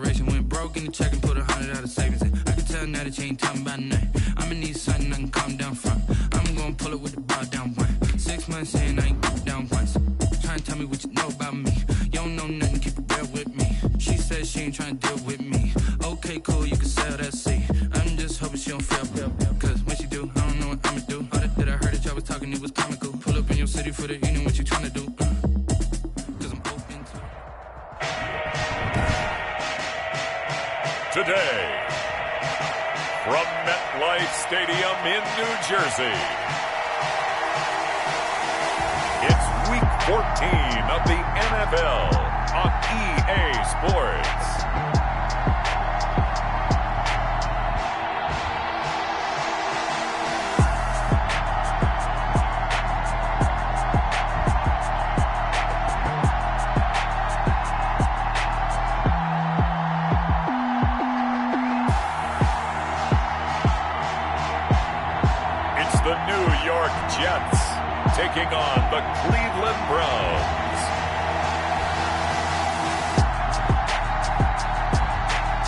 desperation. Went broke in the check and put $100 out of savings in. I can tell now that you ain't talking about nothing. I'ma need something I can calm down from. I'm gonna pull it with the bar down one. 6 months in, I ain't down once. Trying to tell me what you know about me. You don't know nothing, keep it real with me. She said she ain't trying to deal with me. Okay, cool, you can sell that seat. I'm just hoping she don't fail. Cause when she do, I don't know what I'ma do. All that I heard that y'all was talking, it was comical. Pull up in your city for the evening, what you trying to do? Cause I'm open to Today, from MetLife Stadium in New Jersey, it's Week 14 of the NFL on EA Sports. Jets taking on the Cleveland Browns.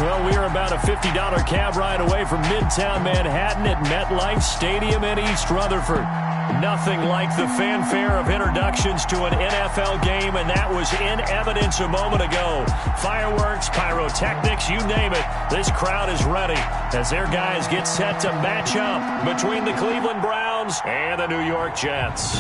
Well, we are about a $50 cab ride away from Midtown Manhattan at MetLife Stadium in East Rutherford. Nothing like the fanfare of introductions to an NFL game, and that was in evidence a moment ago. Fireworks, pyrotechnics, you name it. This crowd is ready as their guys get set to match up between the Cleveland Browns and the New York Jets.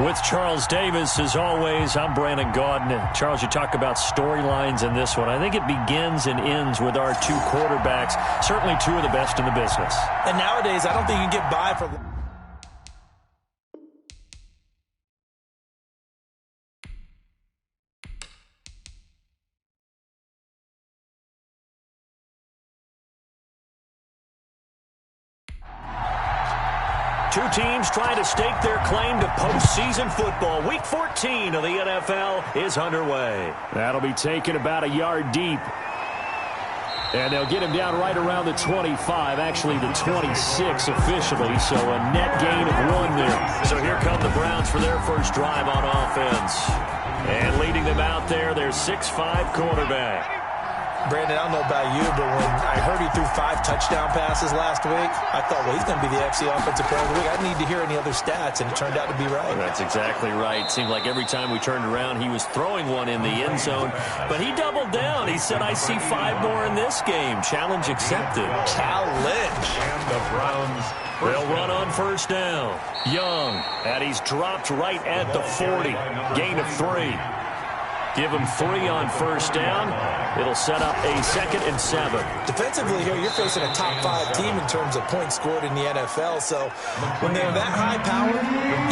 With Charles Davis, as always, I'm Brandon Gaudin. Charles, you talk about storylines in this one. I think it begins and ends with our two quarterbacks, certainly two of the best in the business. And nowadays, I don't think you can get by for... Two teams trying to stake their claim to postseason football. Week 14 of the NFL is underway. That'll be taken about a yard deep. And they'll get him down right around the 25, actually the 26 officially, so a net gain of 1 there. So here come the Browns for their first drive on offense. And leading them out there, their 6'5" quarterback. Brandon, I don't know about you, but when I heard he threw 5 touchdown passes last week, I thought, well, he's going to be the FC Offensive Player of the Week. I need to hear any other stats, and it turned out to be right. That's exactly right. Seemed like every time we turned around, he was throwing one in the end zone. But he doubled down. He said, I see 5 more in this game. Challenge accepted. Challenge. And the Browns... They'll run on first down. Young, and he's dropped right at the 40. Gain of 3. Give him 3 on first down. It'll set up a 2nd and 7. Defensively here, you're facing a top 5 team in terms of points scored in the NFL. So when they're that high power,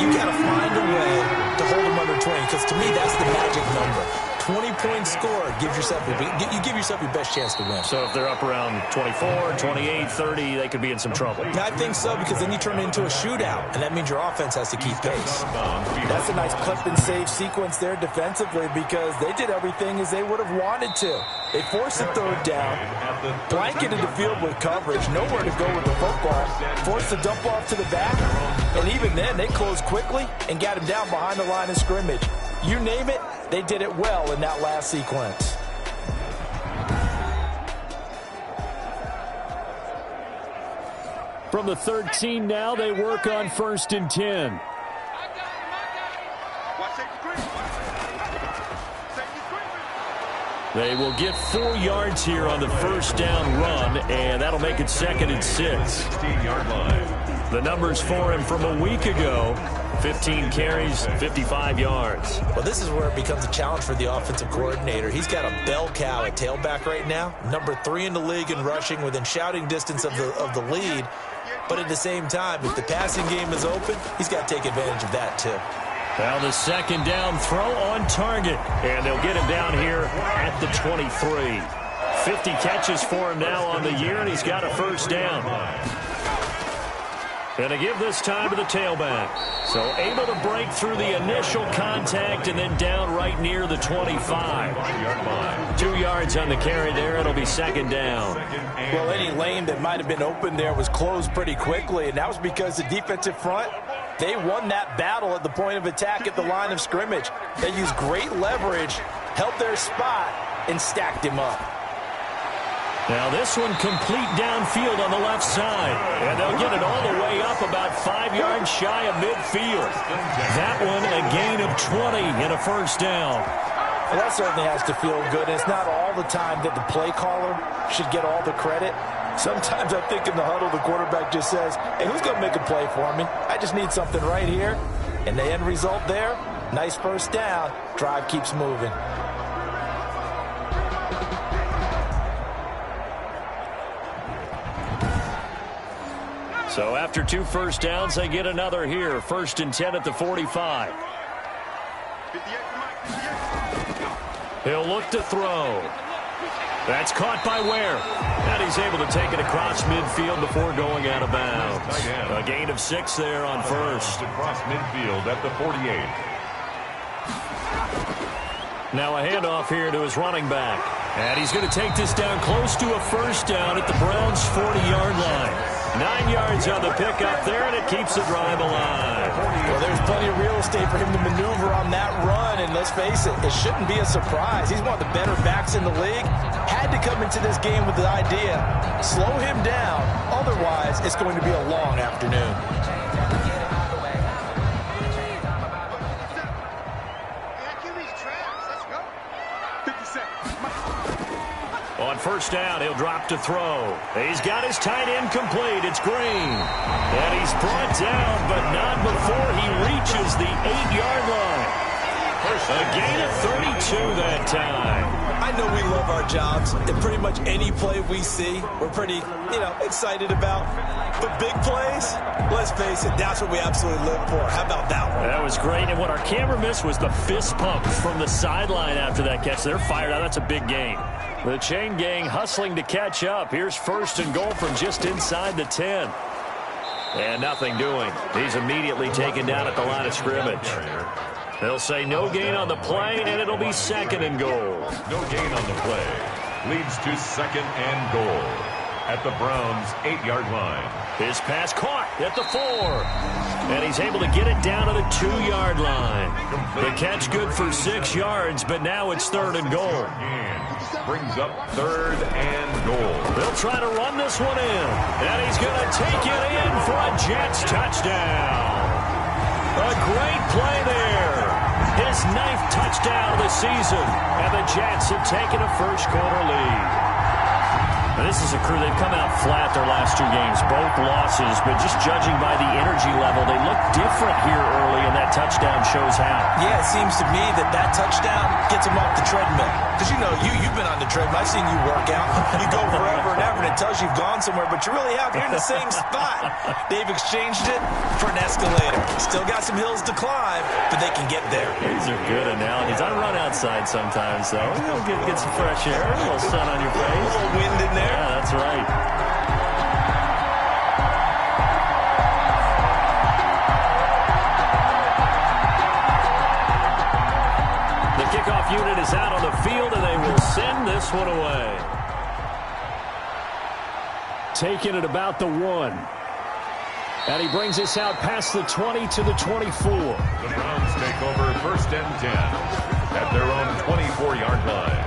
you got to find a way to hold them under 20. Because to me, that's the magic number. 20 points scored gives yourself you give yourself your best chance to win. So if they're up around 24, 28, 30, they could be in some trouble. I think so, because then you turn it into a shootout, and that means your offense has to keep pace. That's a nice clip and save sequence there defensively, because they did everything as they would have wanted to. They forced a 3rd down, blanketed the field with coverage, nowhere to go with the football, forced the dump off to the back, and even then they closed quickly and got him down behind the line of scrimmage. You name it, they did it well in that last sequence. From the 13 now, they work on 1st and 10. They will get 4 yards here on the first down run, and that'll make it 2nd and 6. 16-yard line. The numbers for him from a week ago, 15 carries, 55 yards. Well, this is where it becomes a challenge for the offensive coordinator. He's got a bell cow at tailback right now, number 3 in the league in rushing, within shouting distance of the lead. But at the same time, if the passing game is open, he's got to take advantage of that too. Well, the 2nd down throw on target, and they'll get him down here at the 23. 50 catches for him now on the year, and he's got a first down. And to give this time to the tailback. So able to break through the initial contact and then down right near the 25. 2 yards on the carry there. It'll be 2nd down. Well, any lane that might have been open there was closed pretty quickly, and that was because the defensive front They won that battle at the point of attack at the line of scrimmage. They used great leverage, held their spot, and stacked him up. Now this one complete downfield on the left side. And they'll get it all the way up about 5 yards shy of midfield. That one a gain of 20 and a first down. Well, that certainly has to feel good. And it's not all the time that the play caller should get all the credit. Sometimes I think in the huddle the quarterback just says, hey, who's going to make a play for me? I just need something right here. And the end result there, nice first down. Drive keeps moving. So after 2 first downs, they get another here. 1st and 10 at the 45. He'll look to throw. That's caught by Ware. And he's able to take it across midfield before going out of bounds. A gain of 6 there on first. Across midfield at the 48. Now a handoff here to his running back. And he's going to take this down close to a first down at the Browns' 40-yard line. 9 yards on the pickup there, and it keeps the drive alive. Well, there's plenty of real estate for him to maneuver on that run, and let's face it, it shouldn't be a surprise. He's one of the better backs in the league. Had to come into this game with the idea, slow him down, otherwise it's going to be a long afternoon. On first down, he'll drop to throw. He's got his tight end complete. It's Green. And he's brought down, but not before he reaches the 8-yard line. A gain of 32 that time. I know we love our jobs, and pretty much any play we see, we're pretty, excited about. But big plays, let's face it, that's what we absolutely live for. How about that one? That was great, and what our camera missed was the fist pump from the sideline after that catch. They're fired out. That's a big gain. The chain gang hustling to catch up. Here's 1st and goal from just inside the 10. And nothing doing. He's immediately taken down at the line of scrimmage. They'll say no gain on the play, and it'll be 2nd and goal. No gain on the play. Leads to 2nd and goal at the Browns' 8-yard line. His pass caught at the 4. And he's able to get it down to the 2-yard line. The catch good for 6 yards, but now it's 3rd and goal. Brings up 3rd and goal. They'll try to run this one in. And he's going to take it in for a Jets touchdown. A great play there. His 9th touchdown of the season. And the Jets have taken a first-quarter lead. And this is a crew, they've come out flat their last 2 games, both losses, but just judging by the energy level, they look different here early, and that touchdown shows how. Yeah, it seems to me that touchdown gets them off the treadmill. Because, you've been on the treadmill. I've seen you work out. You go forever and ever, and it tells you you've gone somewhere, but you really have. You're in the same spot. They've exchanged it for an escalator. Still got some hills to climb, but they can get there. These are good analogies. I run outside sometimes, though. Get some fresh air, a little sun on your face. A little wind in there. Yeah, that's right. The kickoff unit is out on the field, and they will send this one away. Taking it about the 1. And he brings us out past the 20 to the 24. The Browns take over 1st and 10 at their own 24-yard line.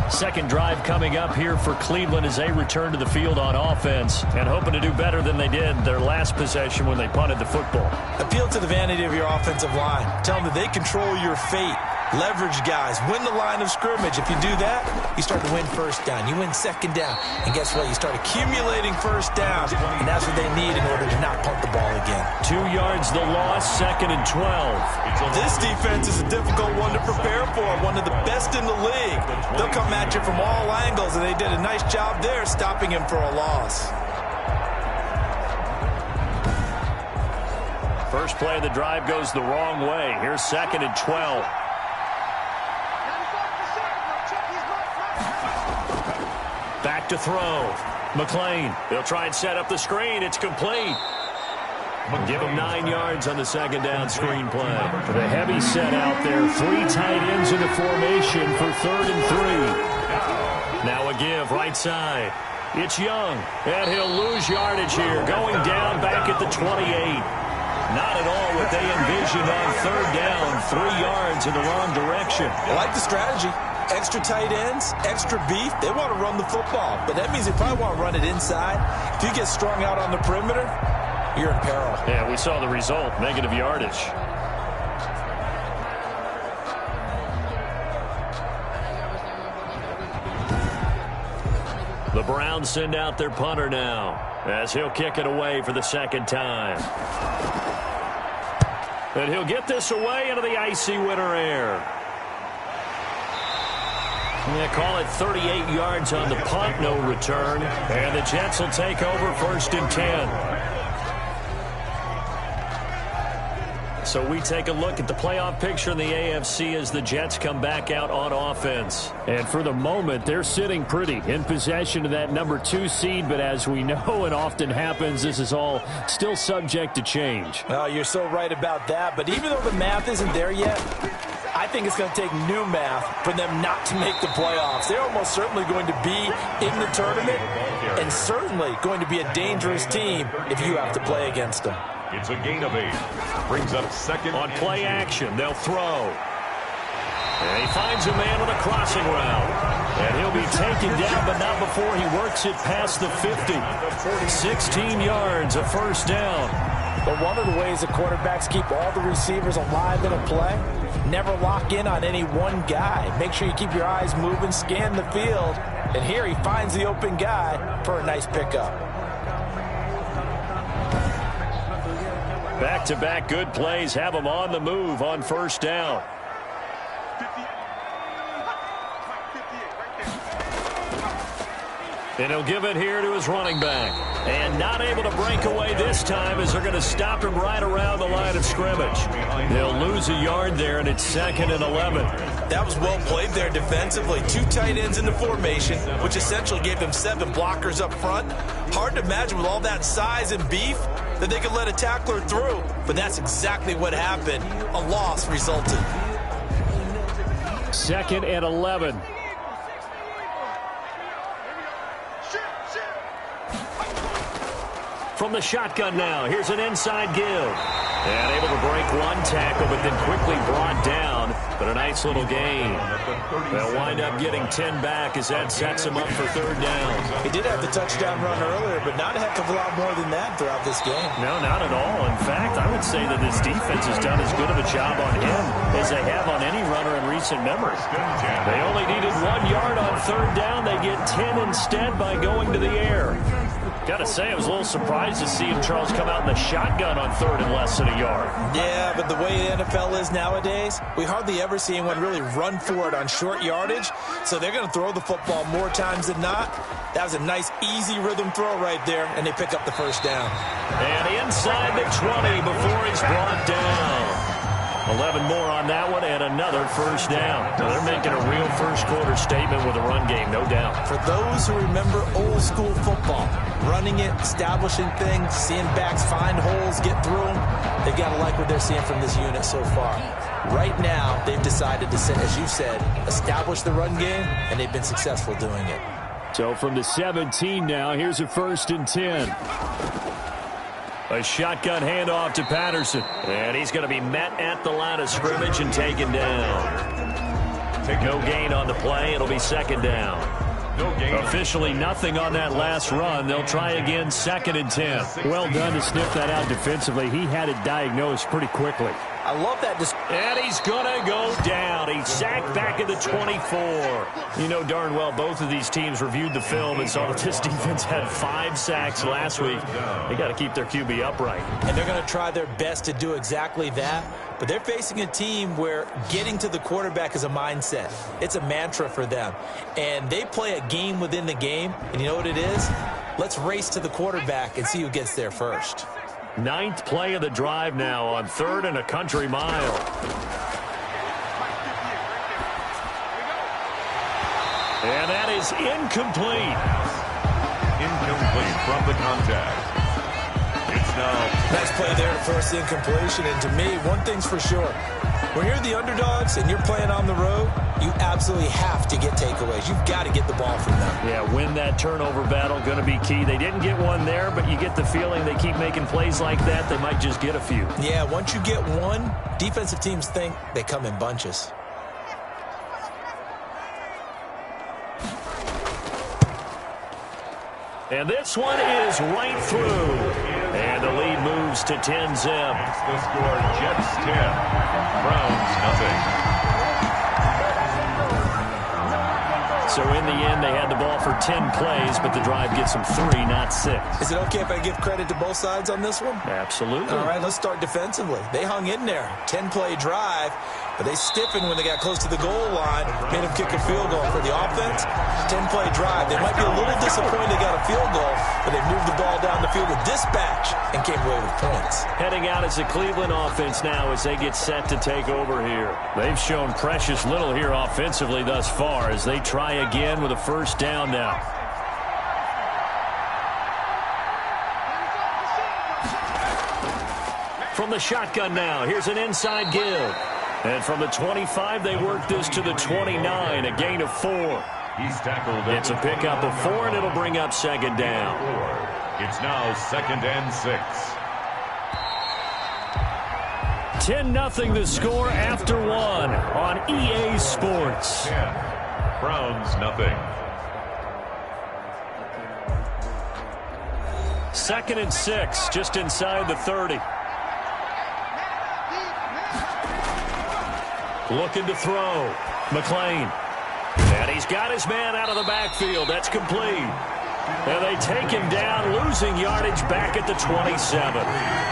Second drive coming up here for Cleveland as they return to the field on offense and hoping to do better than they did their last possession when they punted the football. Appeal to the vanity of your offensive line. Tell them that they control your fate. Leverage guys. Win the line of scrimmage. If you do that, you start to win first down. You win second down. And guess what? You start accumulating first downs. And that's what they need in order to not punt the ball again. 2 yards the loss, 2nd and 12. This defense is a difficult one to prepare for. One of the best in the league. They'll come at you from all angles, and they did a nice job there stopping him for a loss. First play of the drive goes the wrong way. Here's 2nd and 12. Back to throw. McLean. They'll try and set up the screen. It's complete. Give him 9 yards on the 2nd down screen play. The heavy set out there. 3 tight ends in the formation for 3rd and 3. Now a give right side. It's Young. And he'll lose yardage here. Going down back at the 28. Not at all what they envisioned on third down, 3 yards in the wrong direction. I like the strategy. Extra tight ends, extra beef. They want to run the football, but that means they probably want to run it inside. If you get strung out on the perimeter, you're in peril. Yeah, we saw the result, negative yardage. The Browns send out their punter now, as he'll kick it away for the second time. And he'll get this away into the icy winter air. They call it 38 yards on the punt, no return. And the Jets will take over 1st and 10. So we take a look at the playoff picture in the AFC as the Jets come back out on offense. And for the moment, they're sitting pretty in possession of that number 2 seed. But as we know it often happens, this is all still subject to change. Oh, you're so right about that. But even though the math isn't there yet, I think it's going to take new math for them not to make the playoffs. They're almost certainly going to be in the tournament and certainly going to be a dangerous team if you have to play against them. It's a gain of 8. Brings up second. On play action, they'll throw. And he finds a man on a crossing route. And he'll be taken down, but not before he works it past the 50. 16 yards, a first down. But one of the ways the quarterbacks keep all the receivers alive in a play, never lock in on any one guy. Make sure you keep your eyes moving, scan the field. And here he finds the open guy for a nice pickup. Back-to-back good plays have him on the move on first down. And he'll give it here to his running back. And not able to break away this time as they're going to stop him right around the line of scrimmage. They'll lose a yard there, and it's 2nd and 11. That was well played there defensively. 2 tight ends in the formation, which essentially gave them 7 blockers up front. Hard to imagine with all that size and beef that they could let a tackler through. But that's exactly what happened. A loss resulted. 2nd and 11. From the shotgun now, here's an inside give. And able to break one tackle, but then quickly brought down. But a nice little gain. They'll wind up getting 10 back as that sets him up for third down. He did have the touchdown run earlier, but not a heck of a lot more than that throughout this game. No, not at all. In fact, I would say that this defense has done as good of a job on him as they have on any runner in recent memory. They only needed 1 yard on third down. They get 10 instead by going to the air. Got to say, I was a little surprised to see him, Charles, come out in the shotgun on third and less than a yard. Yeah, but the way the NFL is nowadays, we hardly ever see anyone really run for it on short yardage. So they're going to throw the football more times than not. That was a nice, easy rhythm throw right there, and they pick up the first down. And inside the 20 before he's brought down. 11 more on that one, and another first down. Now they're making a real first-quarter statement with a run game, no doubt. For those who remember old-school football, running it, establishing things, seeing backs find holes, get through them, they've got to like what they're seeing from this unit so far. Right now, they've decided to, as you said, establish the run game, and they've been successful doing it. So from the 17 now, here's a 1st and 10. A shotgun handoff to Patterson. And he's going to be met at the line of scrimmage and taken down. No gain on the play. It'll be second down. Officially nothing on that last run. They'll try again, 2nd and 10. Well done to sniff that out defensively. He had it diagnosed pretty quickly. I love that. And he's going to go down. He's sacked back at the 24. You know darn well both of these teams reviewed the film and saw that this defense had 5 sacks last week. They got to keep their QB upright. And they're going to try their best to do exactly that. But they're facing a team where getting to the quarterback is a mindset. It's a mantra for them. And they play a game within the game. And you know what it is? Let's race to the quarterback and see who gets there first. 9th play of the drive now on 3rd and a country mile. And that is incomplete. Incomplete from the contact. It's now. Nice play there to force the incompletion. And to me, one thing's for sure. When you're the underdogs and you're playing on the road, you absolutely have to get takeaways. You've got to get the ball from them. Yeah, win that turnover battle, going to be key. They didn't get one there, but you get the feeling they keep making plays like that, they might just get a few. Yeah, once you get one, defensive teams think they come in bunches. And this one is right through. And the lead moves to 10-zip. The score, Jets 10, Browns nothing. So in the end, they had the ball for 10 plays, but the drive gets them 3, not 6. Is it okay if I give credit to both sides on this one? Absolutely. All right, let's start defensively. They hung in there. 10-play drive, but they stiffened when they got close to the goal line, made them kick a field goal. For the offense, 10-play drive. They might be a little disappointed they got a field goal, but they moved the ball down the field with dispatch and came away with points. Heading out as a Cleveland offense now as they get set to take over here. They've shown precious little here offensively thus far as they try again with a first down now. From the shotgun now, here's an inside give. And from the 25, they work this to the 29, a gain of 4. He's tackled. It's a pickup of 4, and it'll bring up second down. It's now 2nd and 6. 10-0 the score after 1 on EA Sports. 10, Browns nothing. 2nd and 6, just inside the 30. Looking to throw. McLean. And he's got his man out of the backfield. That's complete. And they take him down, losing yardage back at the 27.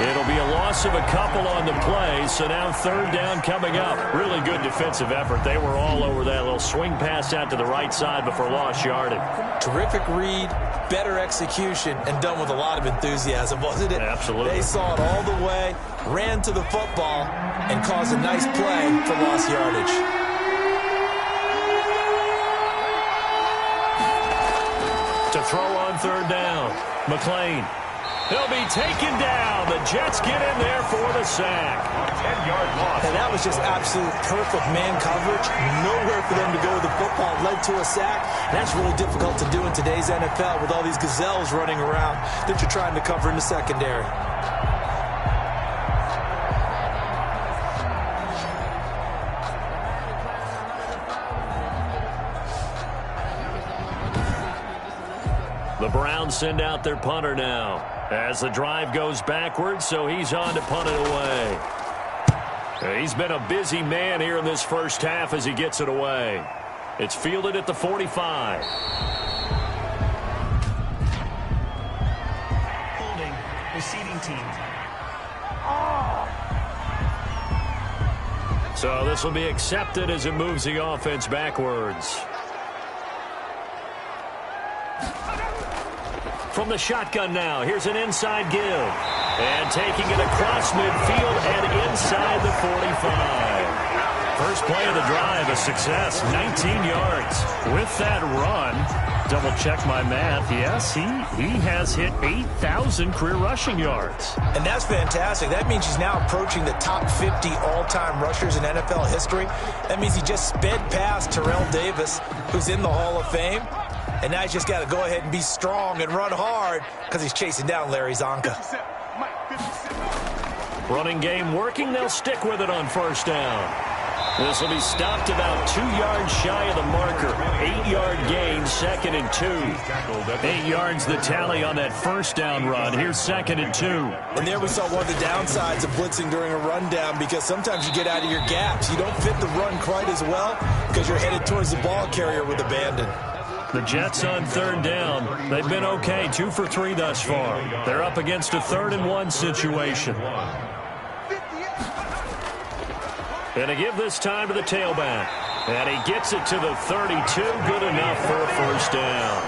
It'll be a loss of a couple on the play, so now third down coming up. Really good defensive effort. They were all over that little swing pass out to the right side before lost yardage. Terrific read, better execution, and done with a lot of enthusiasm, wasn't it? Absolutely. They saw it all the way, ran to the football, and caused a nice play for lost yardage. To throw on third down. McLean. He'll be taken down. The Jets get in there for the sack. 10-yard loss. And that was just absolute perfect man coverage. Nowhere for them to go with the football. Led to a sack. And that's really difficult to do in today's NFL with all these gazelles running around that you're trying to cover in the secondary. The Browns send out their punter now as the drive goes backwards, so he's on to punt it away. He's been a busy man here in this first half as he gets it away. It's fielded at the 45. Holding, receiving team. So this will be accepted as it moves the offense backwards. From the shotgun now, here's an inside give. And taking it across midfield and inside the 45. First play of the drive, a success, 19 yards. With that run, double check my math, yes, he has hit 8,000 career rushing yards. And that's fantastic. That means he's now approaching the top 50 all-time rushers in NFL history. That means he just sped past Terrell Davis, who's in the Hall of Fame. And now he's just got to go ahead and be strong and run hard because he's chasing down Larry Zonka. Running game working. They'll stick with it on first down. This will be stopped about 2 yards shy of the marker. 8-yard gain, 2nd and 2. 8 yards the tally on that first down run. Here's 2nd and 2. And there we saw one of the downsides of blitzing during a rundown because sometimes you get out of your gaps. You don't fit the run quite as well because you're headed towards the ball carrier with abandon. The Jets on third down. They've been okay, 2 for 3 thus far. They're up against a 3rd and 1 situation. And a give this time to the tailback. And he gets it to the 32. Good enough for a first down.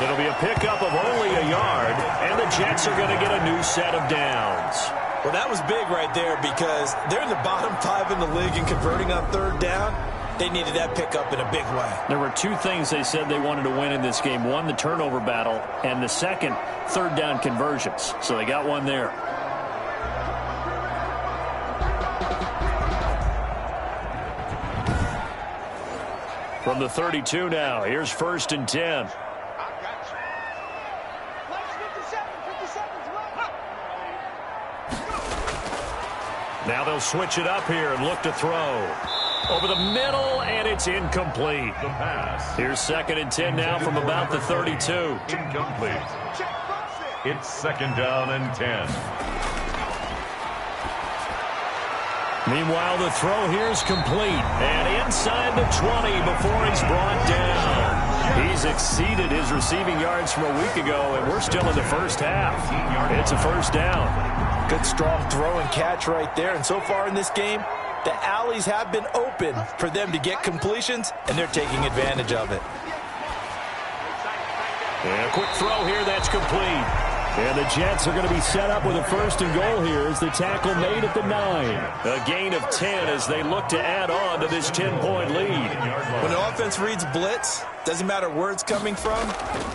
It'll be a pickup of only a yard, and the Jets are going to get a new set of downs. Well, that was big right there because they're in the bottom 5 in the league in converting on third down. They needed that pickup in a big way. There were two things they said they wanted to win in this game. One, the turnover battle, and the second, third down conversions. So they got one there. From the 32 now, here's 1st and 10. Now they'll switch it up here and look to throw. Over the middle, and it's incomplete. The pass. Here's 2nd and 10 now from about the 32. Incomplete. It's 2nd down and 10. Meanwhile, the throw here's complete. And inside the 20 before he's brought down. He's exceeded his receiving yards from a week ago, and we're still in the first half. It's a 1st down. Good, strong throw and catch right there. And so far in this game, the alleys have been open for them to get completions, and they're taking advantage of it. And a quick throw here, that's complete. And the Jets are going to be set up with a 1st and goal here as the tackle made at the 9. A gain of 10 as they look to add on to this 10-point lead. When the offense reads blitz, doesn't matter where it's coming from,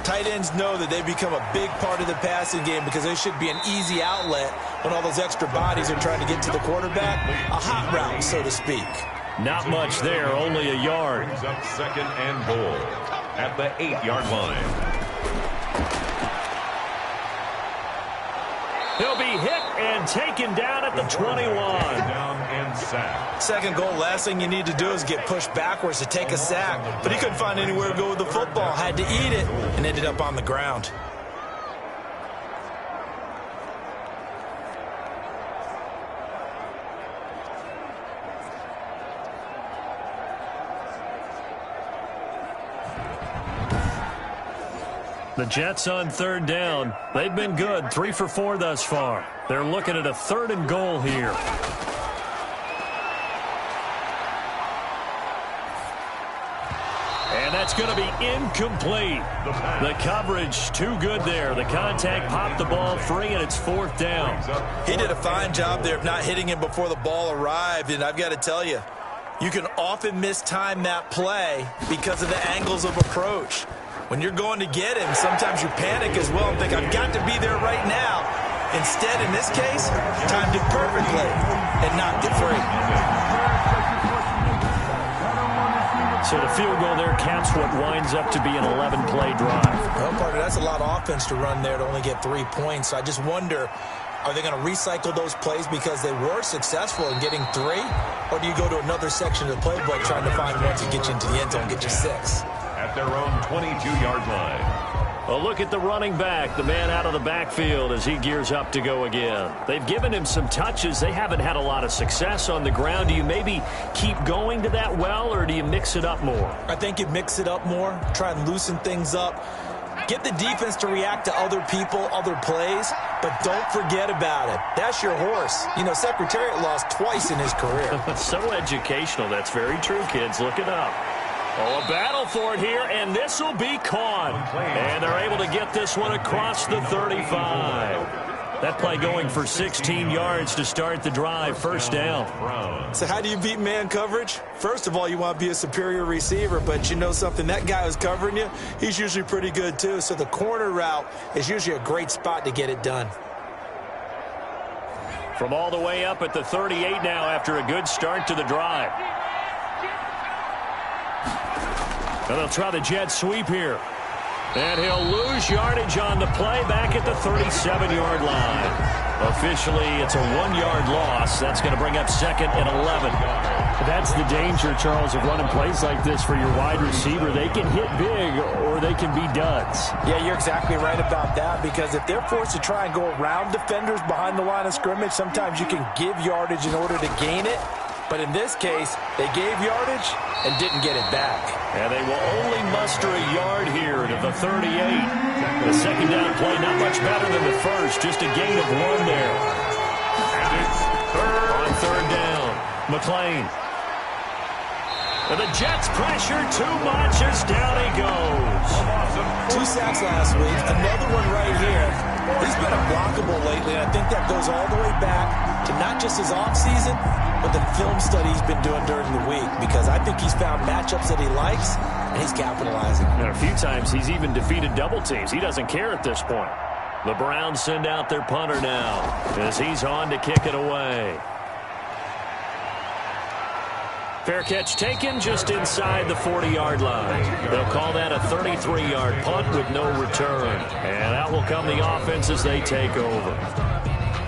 tight ends know that they become a big part of the passing game because they should be an easy outlet when all those extra bodies are trying to get to the quarterback. A hot route, so to speak. Not much there, only a yard. Brings up 2nd and goal at the 8-yard line. He'll be hit and taken down at the 21. Down and sacked. 2nd goal, last thing you need to do is get pushed backwards to take a sack. But he couldn't find anywhere to go with the football. Had to eat it and ended up on the ground. The Jets on 3rd down. They've been good, 3 for 4 thus far. They're looking at a 3rd and goal here. And that's going to be incomplete. The coverage too good there. The contact popped the ball free, and it's 4th down. He did a fine job there of not hitting him before the ball arrived, and I've got to tell you, you can often mistime that play because of the angles of approach. When you're going to get him, sometimes you panic as well and think, I've got to be there right now. Instead, in this case, timed it perfectly and knocked it free. So the field goal there caps what winds up to be an 11-play drive. Well, partner, that's a lot of offense to run there to only get 3 points. So I just wonder, are they going to recycle those plays because they were successful in getting 3? Or do you go to another section of the playbook trying to find one to get you into the end zone and get you 6? At their own 22-yard line. A look at the running back, the man out of the backfield as he gears up to go again. They've given him some touches. They haven't had a lot of success on the ground. Do you maybe keep going to that well, or do you mix it up more? I think you mix it up more, try and loosen things up. Get the defense to react to other people, other plays, but don't forget about it. That's your horse. You know, Secretariat lost twice in his career. So educational. That's very true, kids. Look it up. Oh, a battle for it here, and this will be caught. And they're able to get this one across the 35. That play going for 16 yards to start the drive, 1st down. So how do you beat man coverage? First of all, you want to be a superior receiver, but you know something, that guy who's covering you, he's usually pretty good too. So the corner route is usually a great spot to get it done. From all the way up at the 38 now after a good start to the drive. And they'll try the jet sweep here. And he'll lose yardage on the play back at the 37-yard line. Officially, it's a 1-yard loss. That's going to bring up 2nd and 11. That's the danger, Charles, of running plays like this for your wide receiver. They can hit big or they can be duds. Yeah, you're exactly right about that, because if they're forced to try and go around defenders behind the line of scrimmage, sometimes you can give yardage in order to gain it. But in this case, they gave yardage and didn't get it back. And they will only muster a yard here to the 38. The second down play, not much better than the first, just a gain of 1 there. And it's on 3rd down, McLean. And the Jets pressure too much as down he goes. 2 sacks last week, another one right here. He's been unblockable lately, and I think that goes all the way back to not just his offseason, with the film study he's been doing during the week, because I think he's found matchups that he likes, and he's capitalizing. And a few times he's even defeated double teams. He doesn't care at this point. The Browns send out their punter now as he's on to kick it away. Fair catch taken just inside the 40-yard line. They'll call that a 33-yard punt with no return. And out will come the offense as they take over.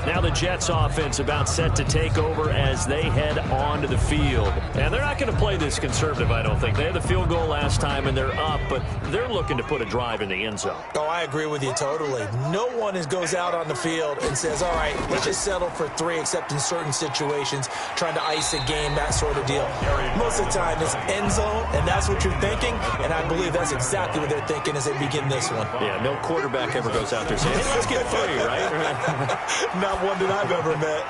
Now the Jets offense about set to take over as they head onto the field. And they're not going to play this conservative, I don't think. They had the field goal last time and they're up, but they're looking to put a drive in the end zone. Oh, I agree with you totally. No one goes out on the field and says, all right, let's just settle for 3, except in certain situations, trying to ice a game, that sort of deal. Most of the time it's end zone, and that's what you're thinking, and I believe that's exactly what they're thinking as they begin this one. Yeah, no quarterback ever goes out there saying, hey, let's get 3, right? Not one that I've ever met.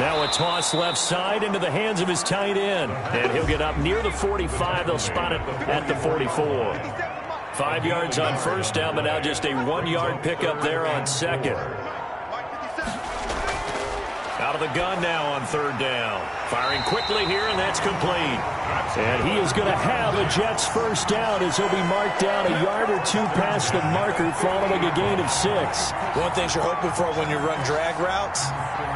Now a toss left side into the hands of his tight end. And he'll get up near the 45. They'll spot it at the 44. 5 yards on first down, but now just a 1-yard pickup there on second. Out of the gun now on third down. Firing quickly here, and that's complete. And he is going to have a Jets first down as he'll be marked down a yard or 2 past the marker following a gain of 6. One thing you're hoping for when you run drag routes,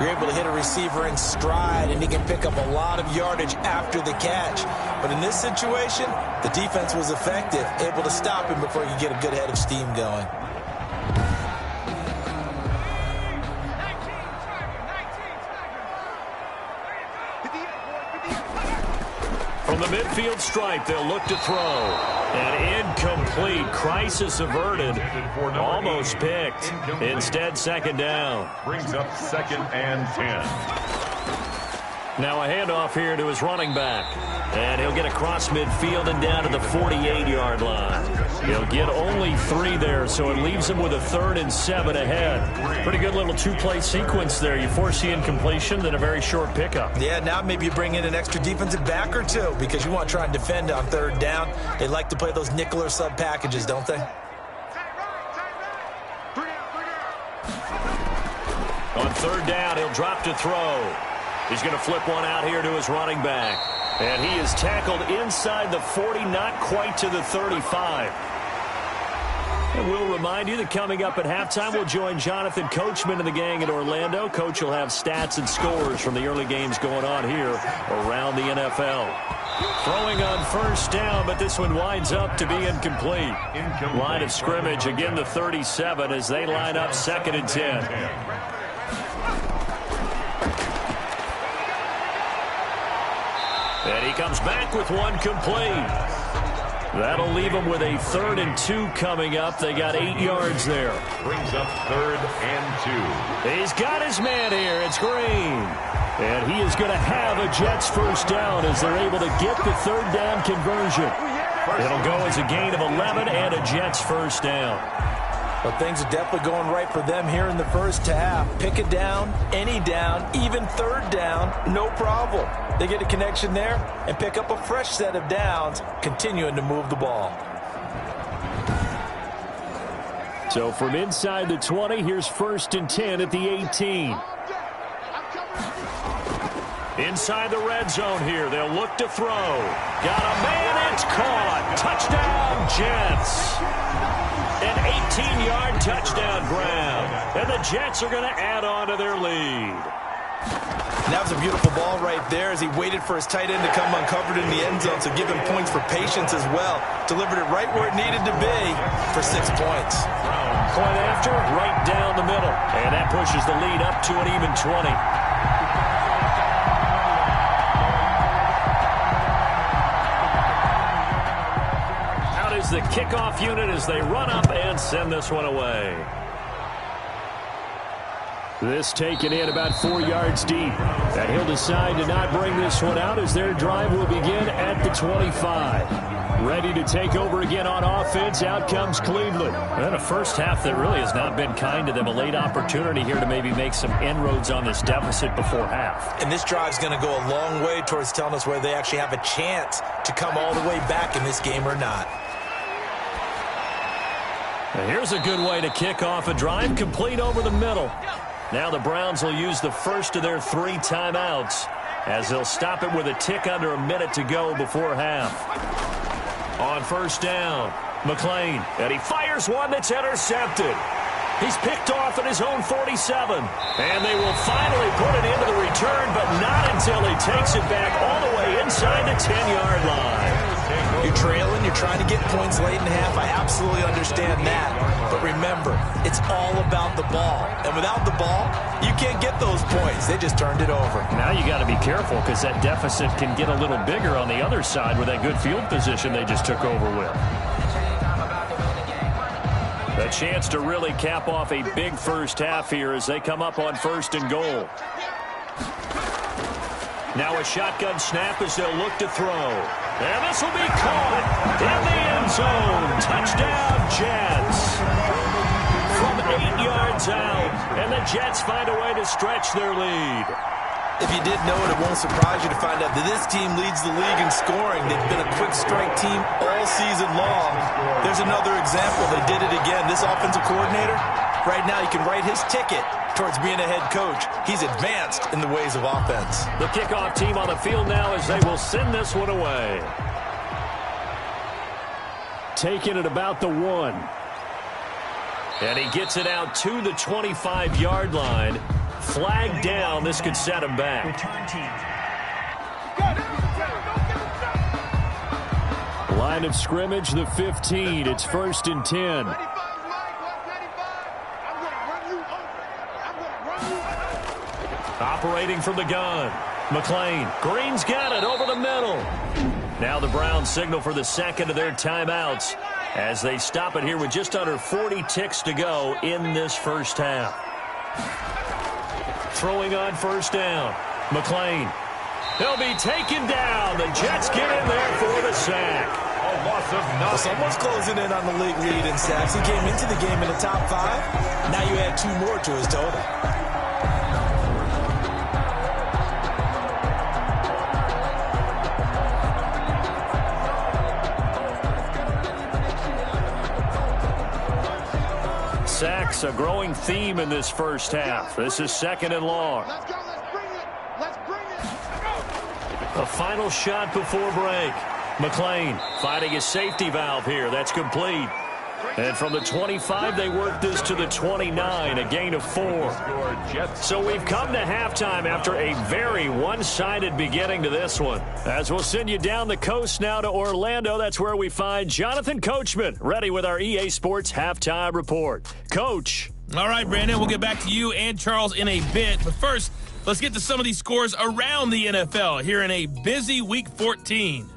you're able to hit a receiver in stride, and he can pick up a lot of yardage after the catch. But in this situation, the defense was effective, able to stop him before you get a good head of steam going. From the midfield stripe, they'll look to throw. And incomplete. Crisis averted. Almost picked. Instead, second down. Brings up 2nd and 10. Now a handoff here to his running back. And he'll get across midfield and down to the 48-yard line. He'll get only 3 there, so it leaves him with a 3rd and 7 ahead. Pretty good little 2-play sequence there. You force the incompletion, then a very short pickup. Yeah, now maybe you bring in an extra defensive back or 2 because you want to try and defend on third down. They like to play those nickel or sub packages, don't they? On third down, he'll drop to throw. He's going to flip one out here to his running back. And he is tackled inside the 40, not quite to the 35. And we'll remind you that coming up at halftime, we'll join Jonathan Coachman and the gang in Orlando. Coach will have stats and scores from the early games going on here around the NFL. Throwing on first down, but this one winds up to be incomplete. Line of scrimmage, again the 37 as they line up 2nd and 10. And he comes back with one complete. That'll leave him with a 3rd and 2 coming up. They got 8 yards there. Brings up 3rd and 2. He's got his man here. It's Green. And he is going to have a Jets first down as they're able to get the 3rd down conversion. It'll go as a gain of 11 and a Jets first down. Well, things are definitely going right for them here in the first half. Pick it down, any down, even third down, no problem. They get a connection there and pick up a fresh set of downs, continuing to move the ball. So from inside the 20, here's 1st and 10 at the 18. Inside the red zone here, they'll look to throw. Got a man, it's caught. Touchdown, Jets. An 18-yard touchdown ground. And the Jets are going to add on to their lead. That was a beautiful ball right there as he waited for his tight end to come uncovered in the end zone, so give him points for patience as well. Delivered it right where it needed to be for 6 points. Point after, right down the middle. And that pushes the lead up to an even 20. The kickoff unit as they run up and send this one away. This taken in about 4 yards deep. And he'll decide to not bring this one out as their drive will begin at the 25. Ready to take over again on offense. Out comes Cleveland. And a first half that really has not been kind to them. A late opportunity here to maybe make some inroads on this deficit before half. And this drive's going to go a long way towards telling us whether they actually have a chance to come all the way back in this game or not. And here's a good way to kick off a drive, complete over the middle. Now the Browns will use the first of their 3 timeouts as they'll stop it with a tick under a minute to go before half. On first down, McLean, and he fires one that's intercepted. He's picked off at his own 47. And they will finally put it into the return, but not until he takes it back all the way inside the 10-yard line. You're trailing, you're trying to get points late in half. I absolutely understand that. But remember, it's all about the ball. And without the ball, you can't get those points. They just turned it over. Now you got to be careful because that deficit can get a little bigger on the other side with that good field position they just took over with. A chance to really cap off a big first half here as they come up on first and goal. Now a shotgun snap as they'll look to throw. And this will be caught in the end zone. Touchdown, Jets. From 8 yards out. And the Jets find a way to stretch their lead. If you didn't know it, it won't surprise you to find out that this team leads the league in scoring. They've been a quick strike team all season long. There's another example. They did it again. This offensive coordinator, right now you can write his ticket towards being a head coach. He's advanced in the ways of offense. The kickoff team on the field now as they will send this one away. Taking it about the 1. And he gets it out to the 25-yard line. Flag down. This could set him back. Return team. Line of scrimmage, the 15. It's 1st and 10. Operating from the gun. McLean. Green's got it over the middle. Now the Browns signal for the second of their timeouts as they stop it here with just under 40 ticks to go in this first half. Throwing on first down. McLean. He'll be taken down. The Jets get in there for the sack. A loss of 9. Well, someone's closing in on the league lead in sacks. He came into the game in the top 5. Now you add 2 more to his total. Sacks, a growing theme in this first half. This is 2nd and long. Let's go. Let's bring it. Let's bring it. A final shot before break. McLean finding his safety valve here. That's complete. And from the 25, they work this to the 29, a gain of 4. So we've come to halftime after a very one-sided beginning to this one. As we'll send you down the coast now to Orlando, that's where we find Jonathan Coachman, ready with our EA Sports Halftime Report. Coach. All right, Brandon, we'll get back to you and Charles in a bit. But first, let's get to some of these scores around the NFL here in a busy Week 14.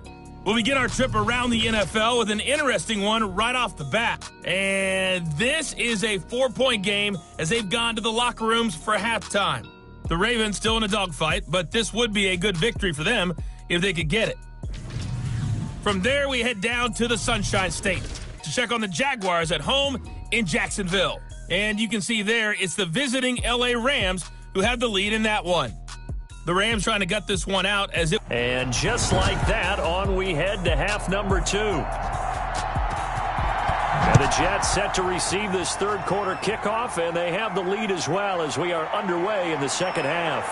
We'll begin our trip around the NFL with an interesting one right off the bat. And this is a 4-point game as they've gone to the locker rooms for halftime. The Ravens still in a dogfight, but this would be a good victory for them if they could get it. From there, we head down to the Sunshine State to check on the Jaguars at home in Jacksonville. And you can see there, it's the visiting LA Rams who have the lead in that one. The Rams trying to gut this one out as it... And just like that, on we head to half number 2. And the Jets set to receive this third quarter kickoff, and they have the lead as well as we are underway in the second half.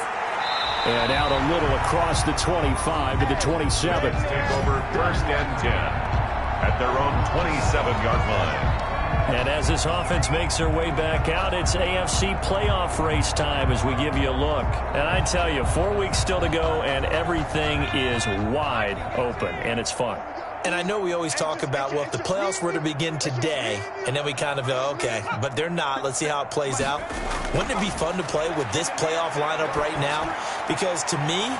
And out a little across the 25 to the 27. Take over 1st and 10 at their own 27-yard line. And as this offense makes their way back out, it's AFC playoff race time as we give you a look. And I tell you, 4 weeks still to go, and everything is wide open, and it's fun. And I know we always talk about, well, if the playoffs were to begin today, and then we kind of go, okay, but they're not. Let's see how it plays out. Wouldn't it be fun to play with this playoff lineup right now? Because to me,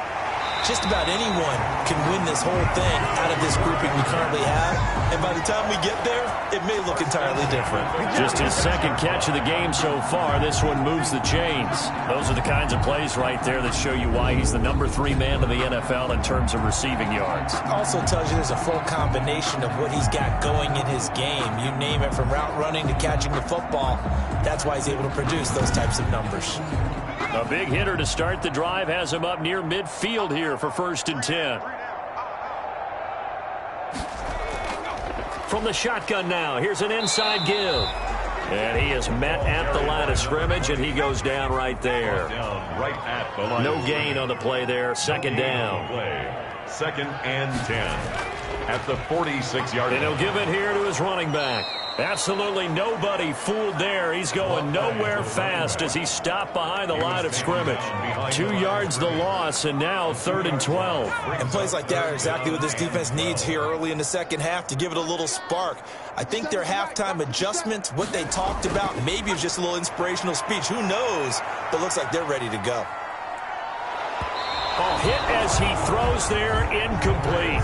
just about anyone can win this whole thing out of this grouping we currently have. And by the time we get there, it may look entirely different. Just his second catch of the game so far. This one moves the chains. Those are the kinds of plays right there that show you why he's the number 3 man in the NFL in terms of receiving yards. Also tells you there's a full combination of what he's got going in his game. You name it, from route running to catching the football. That's why he's able to produce those types of numbers. A big hitter to start the drive has him up near midfield here for 1st and 10. From the shotgun now, here's an inside give. And he is met at the line of scrimmage, and he goes down right there. No gain on the play there. Second down. Second and 10 at the 46-yard line. And he'll give it here to his running back. Absolutely nobody fooled there. He's going nowhere fast as he stopped behind the line of scrimmage. 2 yards the loss, and now 3rd and 12. And plays like that are exactly what this defense needs here early in the second half to give it a little spark. I think their halftime adjustments, what they talked about, maybe it was just a little inspirational speech. Who knows? But looks like they're ready to go. Oh, hit as he throws there, incomplete.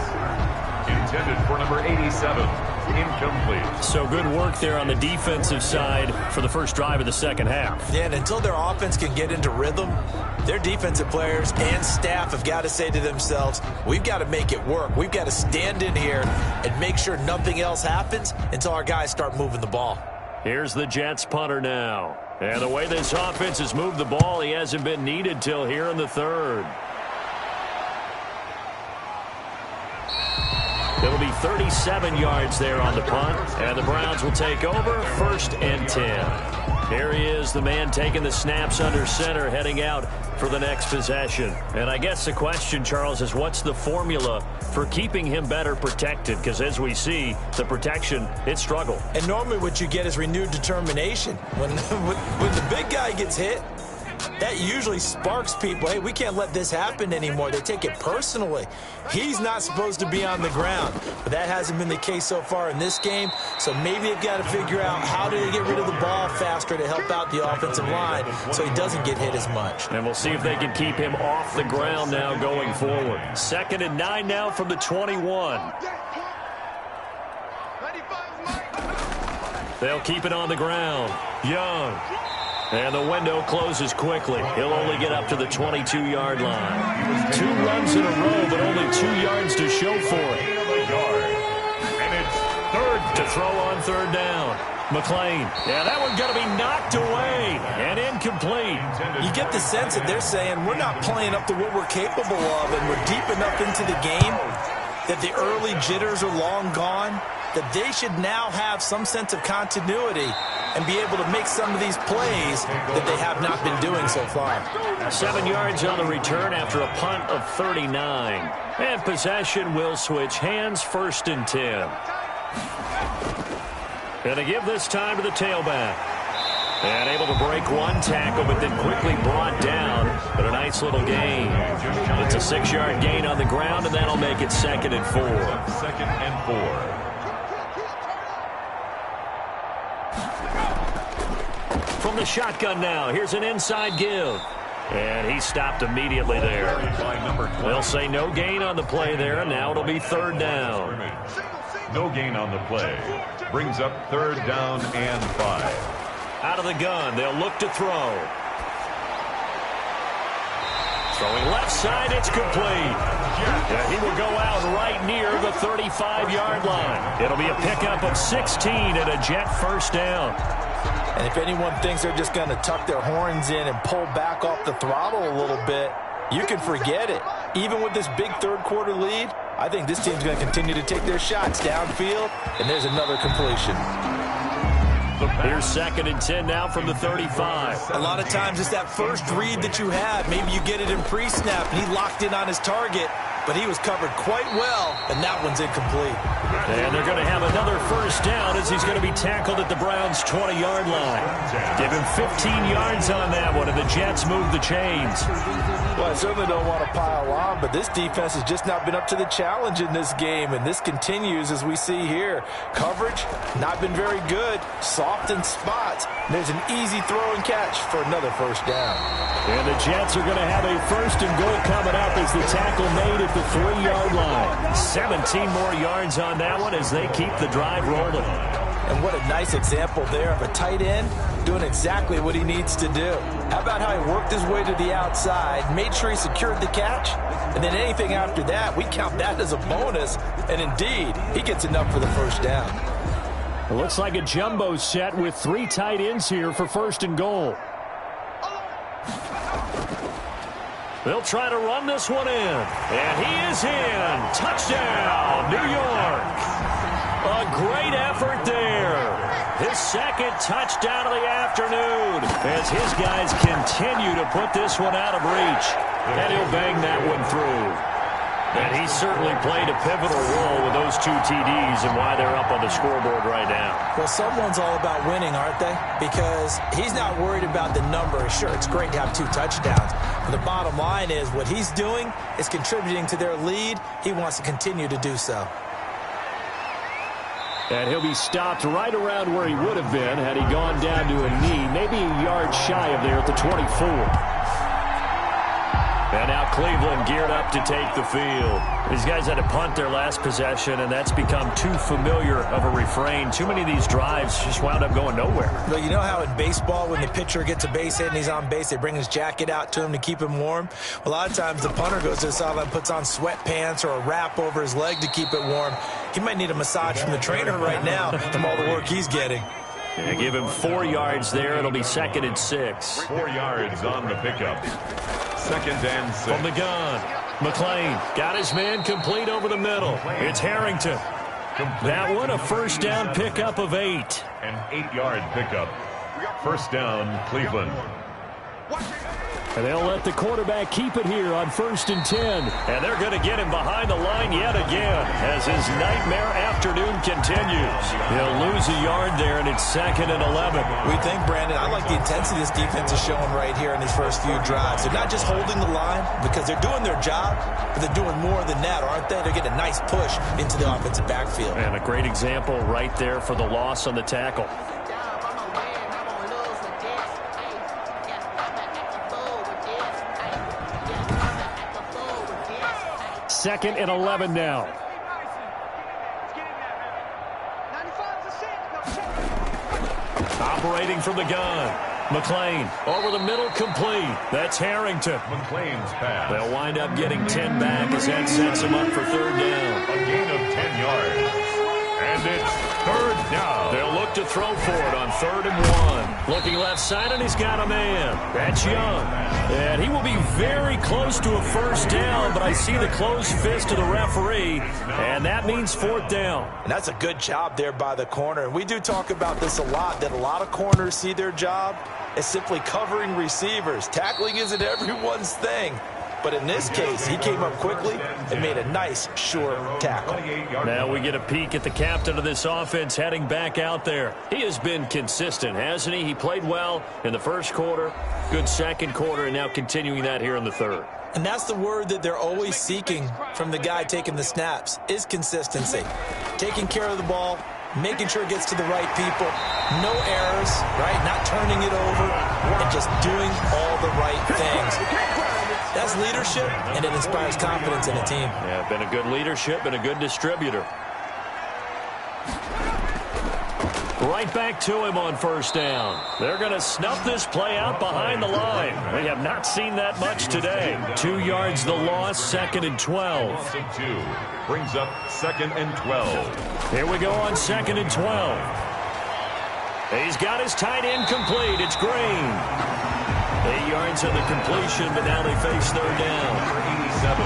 Intended for number 87. Incomplete. So good work there on the defensive side for the first drive of the second half. Yeah, and until their offense can get into rhythm, their defensive players and staff have got to say to themselves, we've got to make it work. We've got to stand in here and make sure nothing else happens until our guys start moving the ball. Here's the Jets punter now. And the way this offense has moved the ball, he hasn't been needed till here in the 3rd. It'll be 37 yards there on the punt, and the Browns will take over 1st and 10. Here he is, the man taking the snaps under center, heading out for the next possession. And I guess the question, Charles, is what's the formula for keeping him better protected? Because as we see, the protection, it struggled. And normally what you get is renewed determination. When the big guy gets hit, that usually sparks people. Hey, we can't let this happen anymore. They take it personally. He's not supposed to be on the ground, but that hasn't been the case so far in this game. So maybe they've got to figure out how do they get rid of the ball faster to help out the offensive line so he doesn't get hit as much. And we'll see if they can keep him off the ground now going forward. 2nd and 9 now from the 21. They'll keep it on the ground. Young. And the window closes quickly. He'll only get up to the 22-yard line. 2 runs in a row, but only 2 yards to show for it. And it's 3rd to throw on 3rd down. McLean. Yeah, that one's going to be knocked away and incomplete. You get the sense that they're saying we're not playing up to what we're capable of, and we're deep enough into the game that the early jitters are long gone, that they should now have some sense of continuity and be able to make some of these plays that they have not been doing so far. 7 yards on the return after a punt of 39. And possession will switch hands, 1st and 10. And to give this time to the tailback. And able to break one tackle, but then quickly brought down. But a nice little gain. It's a 6-yard gain on the ground, and that'll make it 2nd and 4. 2nd and 4. From the shotgun now, here's an inside give. And he stopped immediately there. They'll say no gain on the play there, and now it'll be 3rd down. No gain on the play. Brings up 3rd down and 5. Out of the gun, they'll look to throw. Throwing left side, it's complete. Yeah, he will go out right near the 35-yard line. It'll be a pickup of 16 and a Jet 1st down. And if anyone thinks they're just going to tuck their horns in and pull back off the throttle a little bit, you can forget it. Even with this big 3rd quarter lead, I think this team's going to continue to take their shots downfield, and there's another completion. Here's 2nd and 10 now from the 35. A lot of times it's that first read that you have. Maybe you get it in pre-snap, and he locked in on his target, but he was covered quite well, and that one's incomplete. And they're going to have another 1st down as he's going to be tackled at the Browns' 20-yard line. Give him 15 yards on that one, and the Jets move the chains. Well, I certainly don't want to pile on, but this defense has just not been up to the challenge in this game, and this continues as we see here. Coverage, not been very good, soft in spots. There's an easy throw and catch for another 1st down. And the Jets are going to have a 1st and goal coming up as the tackle made at the 3-yard line. 17 more yards on that one as they keep the drive rolling. And what a nice example there of a tight end doing exactly what he needs to do. How about how he worked his way to the outside, made sure he secured the catch, and then anything after that, we count that as a bonus, and indeed, he gets enough for the 1st down. It looks like a jumbo set with 3 tight ends here for 1st and goal. They'll try to run this one in, and he is in. Touchdown, New York. A great effort there. his second touchdown of the afternoon as his guys continue to put this one out of reach. And he'll bang that one through. And he certainly played a pivotal role with those 2 TDs and why they're up on the scoreboard right now. Well, someone's all about winning, aren't they? Because he's not worried about the number. Sure, it's great to have 2 touchdowns. But the bottom line is what he's doing is contributing to their lead. He wants to continue to do so. And he'll be stopped right around where he would have been had he gone down to a knee, maybe a yard shy of there at the 24. And now Cleveland geared up to take the field. These guys had to punt their last possession, and that's become too familiar of a refrain. Too many of these drives just wound up going nowhere. Well, you know how in baseball when the pitcher gets a base hit and he's on base, they bring his jacket out to him to keep him warm? A lot of times the punter goes to the sideline, puts on sweatpants or a wrap over his leg to keep it warm. He might need a massage from the trainer right now from all the work he's getting. And give him 4 yards there. It'll be 2nd and 6. 4 yards on the pickup. 2nd and 6. From the gun, McLean got his man complete over the middle. It's Harrington. That one a first down pickup of 8. An 8-yard pickup. First down, Cleveland. And they'll let the quarterback keep it here on 1st and 10. And they're going to get him behind the line yet again as his nightmare afternoon continues. He'll lose a yard there, and it's 2nd and 11. We think, Brandon, I like the intensity this defense is showing right here in these first few drives. They're not just holding the line because they're doing their job, but they're doing more than that, aren't they? They're getting a nice push into the offensive backfield. And a great example right there for the loss on the tackle. 2nd and 11 now. Operating from the gun. McLean over the middle, complete. That's Harrington. McLean's pass. They'll wind up getting 10 back as that sets them up for 3rd down. A gain of 10 yards. And it's 3rd down. They'll look to throw for it on 3rd and 1. Looking left side, and he's got a man. That's Young. And he will be very close to a first down, but I see the closed fist of the referee, and that means 4th down. And that's a good job there by the corner. And we do talk about this a lot, that a lot of corners see their job as simply covering receivers. Tackling isn't everyone's thing. But in this case, he came up quickly and made a nice, sure tackle. Now we get a peek at the captain of this offense heading back out there. He has been consistent, hasn't he? He played well in the first quarter, good second quarter, and now continuing that here in the 3rd. And that's the word that they're always seeking from the guy taking the snaps, is consistency. Taking care of the ball, making sure it gets to the right people, no errors, right? Not turning it over, and just doing all the right things. That's leadership, and it inspires confidence in a team. Yeah, been a good leadership and a good distributor. Right back to him on 1st down. They're going to snuff this play out behind the line. We have not seen that much today. 2 yards the loss, 2nd and 12. 2 brings up 2nd and 12. Here we go on 2nd and 12. He's got his tight end complete. It's Green. 8 yards on the completion, but now they face 3rd down. For 87.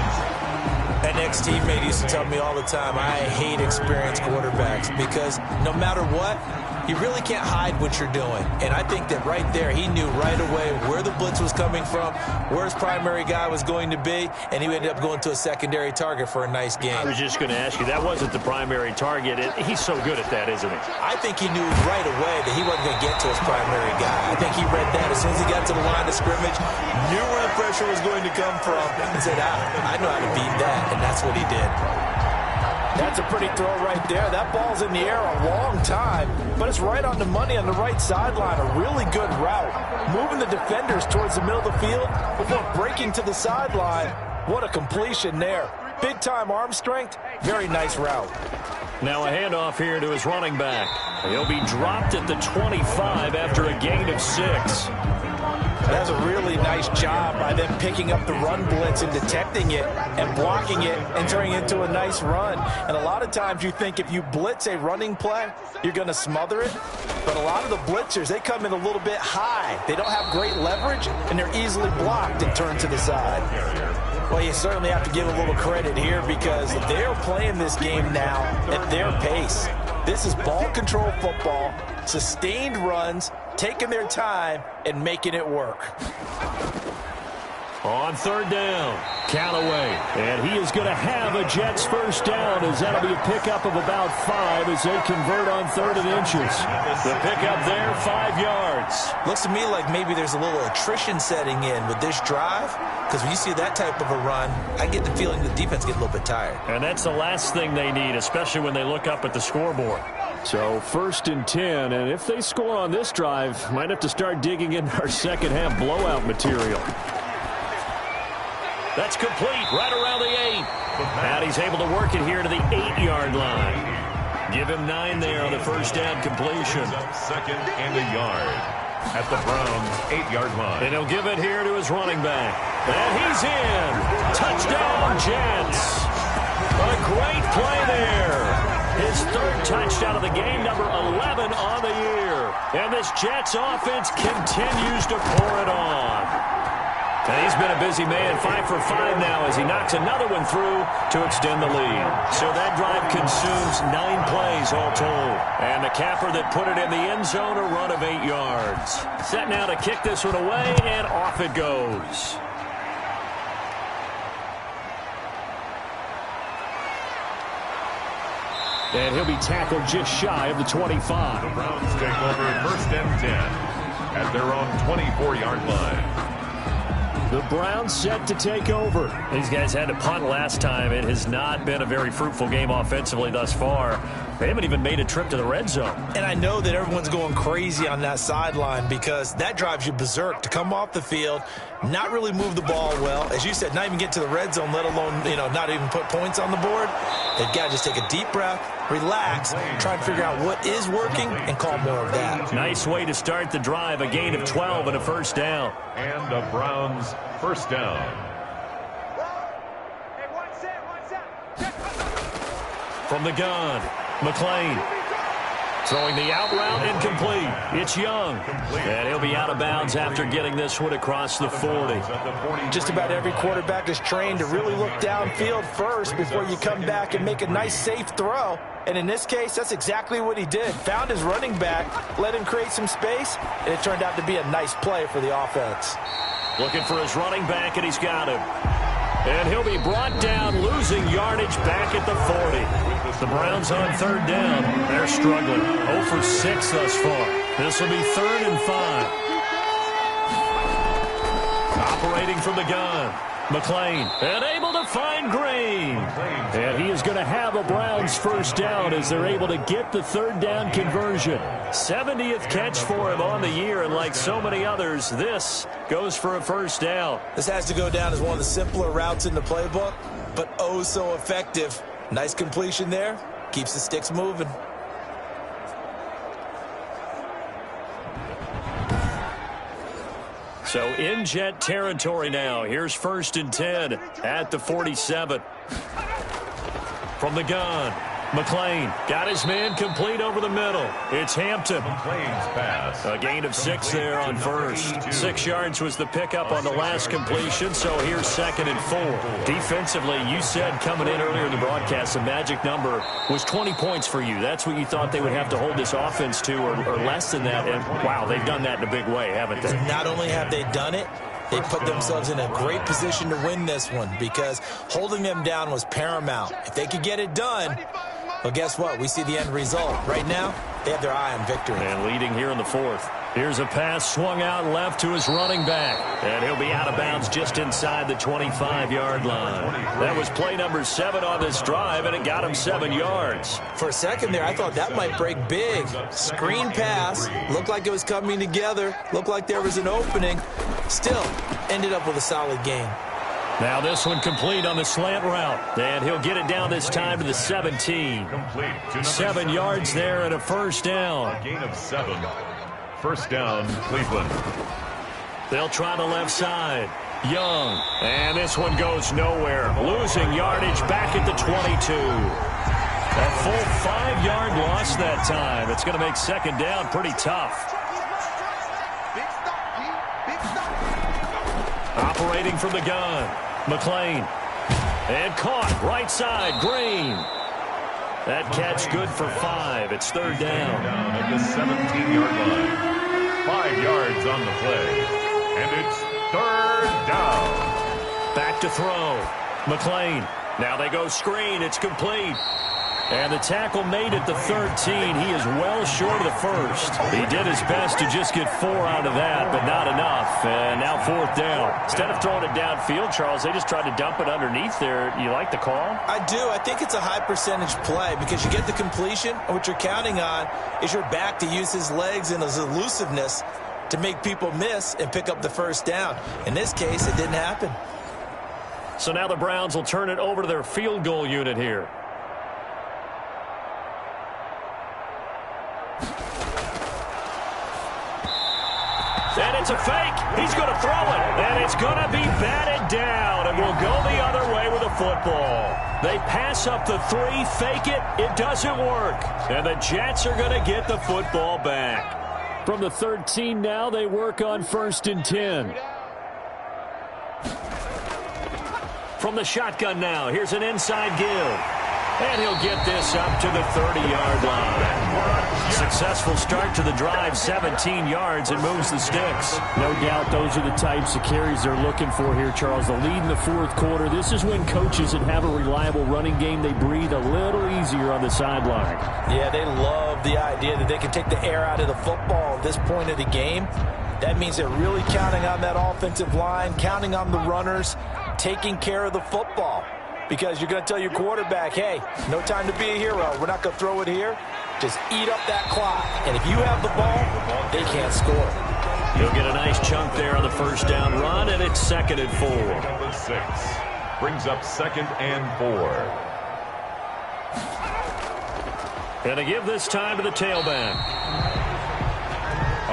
An ex-teammate used to tell me all the time, I hate experienced quarterbacks because no matter what, you really can't hide what you're doing. And I think that right there, he knew right away where the blitz was coming from, where his primary guy was going to be, and he ended up going to a secondary target for a nice game. I was just going to ask you, that wasn't the primary target. He's so good at that, isn't he? I think he knew right away that he wasn't going to get to his primary guy. I think he read that as soon as he got to the line of scrimmage, knew where the pressure was going to come from, and said, I know how to beat that, and that's what he did. That's a pretty throw right there. That ball's in the air a long time, but it's right on the money on the right sideline. A really good route. Moving the defenders towards the middle of the field before breaking to the sideline. What a completion there. Big-time arm strength. Very nice route. Now a handoff here to his running back. He'll be dropped at the 25 after a gain of 6. That's a really nice job by them picking up the run blitz and detecting it and blocking it and turning it into a nice run. And a lot of times you think if you blitz a running play, you're going to smother it. But a lot of the blitzers, they come in a little bit high. They don't have great leverage, and they're easily blocked and turned to the side. Well, you certainly have to give a little credit here because they're playing this game now at their pace. This is ball control football, sustained runs, taking their time, and making it work. On third down, Callaway. And he is going to have a Jets first down, as that'll be a pickup of about 5 as they convert on 3rd and inches. The pickup there, 5 yards. Looks to me like maybe there's a little attrition setting in with this drive, because when you see that type of a run, I get the feeling the defense gets a little bit tired. And that's the last thing they need, especially when they look up at the scoreboard. So 1st and 10, and if they score on this drive, might have to start digging in our second half blowout material. That's complete right around the 8. And he's able to work it here to the 8-yard line. Give him 9 there on the first down completion. Second and a yard at the Browns' 8-yard line. And he'll give it here to his running back. And he's in. Touchdown, Jets. A great play there. His 3rd touchdown of the game, number 11 on the year. And this Jets offense continues to pour it on. And he's been a busy man, 5 for 5 now as he knocks another one through to extend the lead. So that drive consumes 9 plays all told. And the capper that put it in the end zone, a run of 8 yards. Set now to kick this one away, and off it goes. And he'll be tackled just shy of the 25. The Browns take over 1st and 10 at their own 24-yard line. The Browns set to take over. These guys had to punt last time. It has not been a very fruitful game offensively thus far. They haven't even made a trip to the red zone. And I know that everyone's going crazy on that sideline because that drives you berserk to come off the field, not really move the ball well. As you said, not even get to the red zone, let alone, not even put points on the board. They've got to just take a deep breath, relax, try and figure out what is working, and call more of that. Nice way to start the drive, a gain of 12 and a first down. And the Browns' first down. From the gun, McLean. Throwing the out route incomplete. It's Young. And he'll be out of bounds after getting this one across the 40. Just about every quarterback is trained to really look downfield first before you come back and make a nice, safe throw. And in this case, that's exactly what he did. Found his running back, let him create some space, and it turned out to be a nice play for the offense. Looking for his running back, and he's got him. And he'll be brought down, losing yardage back at the 40. The Browns on third down. They're struggling. 0 for 6 thus far. This will be 3rd and 5. Operating from the gun. McLean, and able to find Green. And he is going to have a Browns first down as they're able to get the third down conversion. 70th catch for him on the year, and like so many others, this goes for a first down. This has to go down as one of the simpler routes in the playbook, but oh so effective. Nice completion there. Keeps the sticks moving. So in Jet territory now. Here's 1st and 10 at the 47. From the gun, McLean got his man complete over the middle. It's Hampton. McLean's pass. A gain of 6 there on first. 6 yards was the pickup on the last completion, so here's 2nd and 4. Defensively, you said coming in earlier in the broadcast, the magic number was 20 points for you. That's what you thought they would have to hold this offense to, or less than that. And, wow, they've done that in a big way, haven't they? Not only have they done it, they put themselves in a great position to win this one because holding them down was paramount. If they could get it done, well, guess what? We see the end result. Right now, they have their eye on victory. And leading here in the 4th. Here's a pass swung out left to his running back. And he'll be out of bounds just inside the 25-yard line. That was play number 7 on this drive, and it got him 7 yards. For a second there, I thought that might break big. Screen pass. Looked like it was coming together. Looked like there was an opening. Still, ended up with a solid gain. Now this one complete on the slant route. And he'll get it down this time to the 17. 7 yards there and a first down. A gain of 7. First down, Cleveland. They'll try the left side. Young. And this one goes nowhere. Losing yardage back at the 22. A full 5-yard loss that time. It's going to make 2nd down pretty tough. Operating from the gun. McLean. And caught right side. Green. That catch good for 5. It's third down. Down at the 17-yard line. 5 yards on the play. And it's third down. Back to throw. McLean. Now they go screen. It's complete. And the tackle made at the 13. He is well short of the first. He did his best to just get 4 out of that, but not enough. And now fourth down. Instead of throwing it downfield, Charles, they just tried to dump it underneath there. You like the call? I do. I think it's a high percentage play because you get the completion, and what you're counting on is your back to use his legs and his elusiveness to make people miss and pick up the first down. In this case, it didn't happen. So now the Browns will turn it over to their field goal unit here. And it's a fake. He's going to throw it. And it's going to be batted down. And will go the other way with the football. They pass up the 3, fake it. It doesn't work. And the Jets are going to get the football back. From the 13 now, they work on 1st and 10. From the shotgun now, here's an inside give. And he'll get this up to the 30-yard line. Successful start to the drive, 17 yards, and moves the sticks. No doubt those are the types of carries they're looking for here, Charles. The lead in the fourth quarter. This is when coaches that have a reliable running game, they breathe a little easier on the sideline. Yeah, they love the idea that they can take the air out of the football at this point of the game. That means they're really counting on that offensive line, counting on the runners, taking care of the football. Because you're going to tell your quarterback, hey, no time to be a hero. We're not going to throw it here. Just eat up that clock. And if you have the ball, they can't score. He'll get a nice chunk there on the first down run, and it's 2nd and 4. Number 6 brings up 2nd and 4. And they give this time to the tailback.